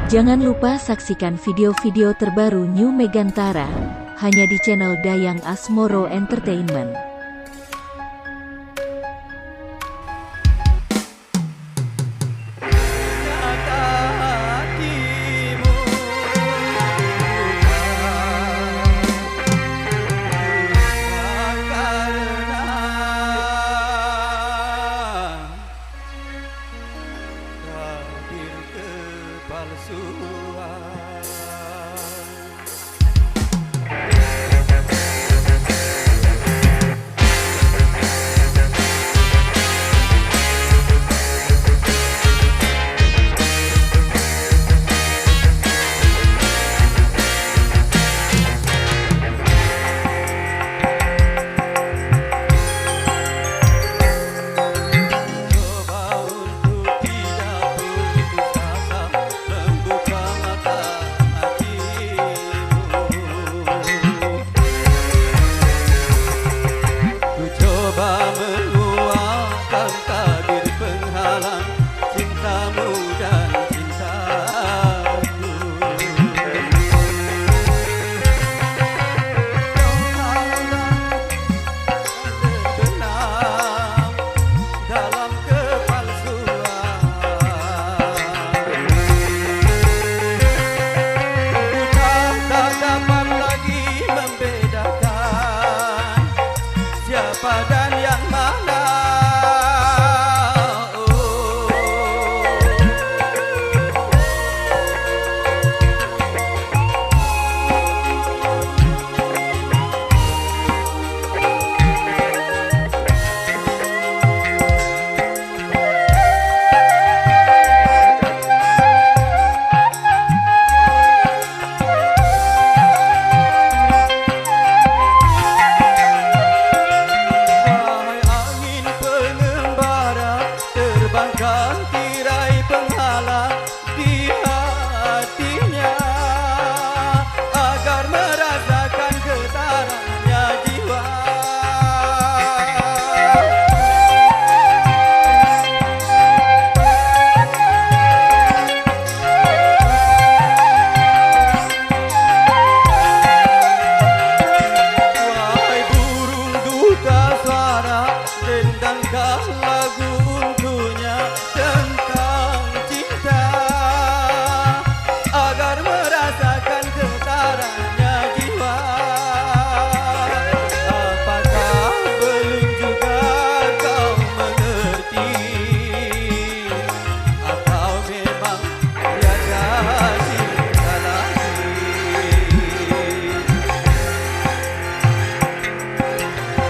Jangan lupa saksikan video-video terbaru New Megantara, hanya di channel Dayang Asmoro Entertainment. Dan yang mana tirai penghalang di hatinya agar merasakan getarannya jiwa. Wahai burung duta suara, dendangkan lagu tentang cinta agar merasakan getarannya jiwa. Apakah belum juga kau mengerti, atau memang tiada cinta lagi?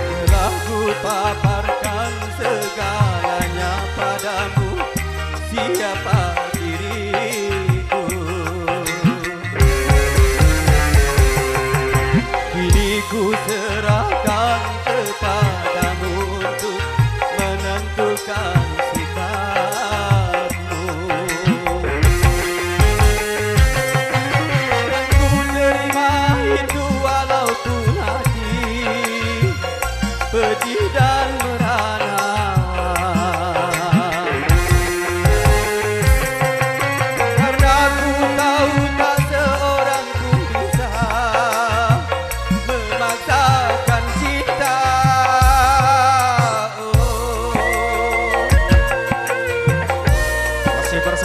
Telah ku paparkan segalanya padamu, siapa diriku. Kini ku serahkan kepadamu untuk menentukan sikapmu. Ku terima itu walaupun hati pedih dan merana.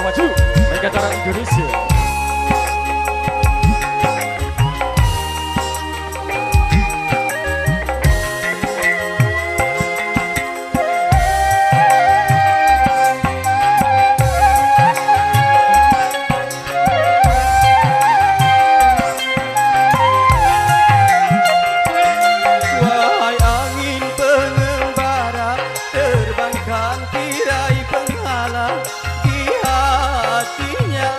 Maju Megantara Indonesia. Wahai angin pengembara, terbangkan tirai penghalang di hatinya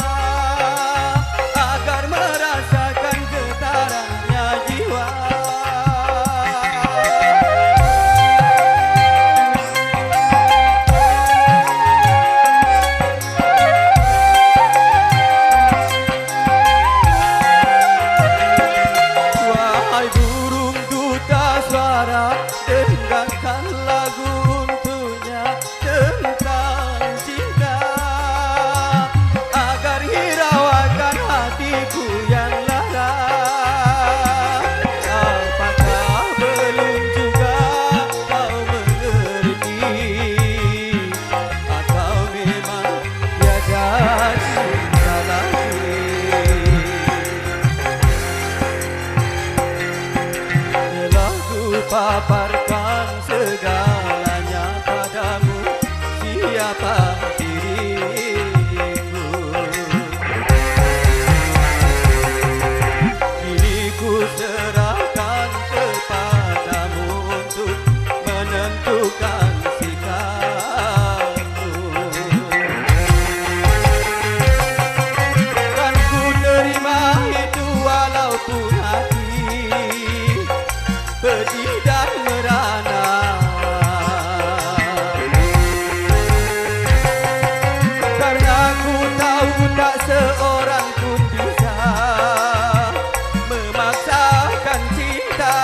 tak seorang pun bisa memaksakan cinta.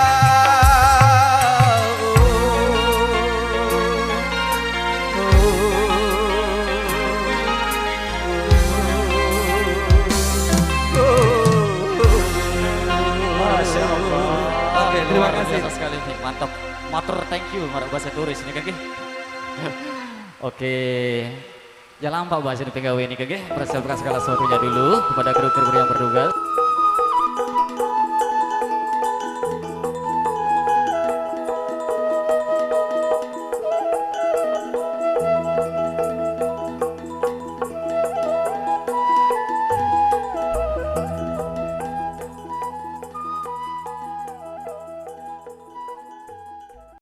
Masya Allah. Oke, terima Luar kasih. biasa sekali nih, mantap. Matur thank you, marah bahasa turis ini kaki. Oke, jalan Pak bahasa ini PKW ini kaki. Persiapkan segala sesuatunya dulu kepada kru-kru yang bertugas.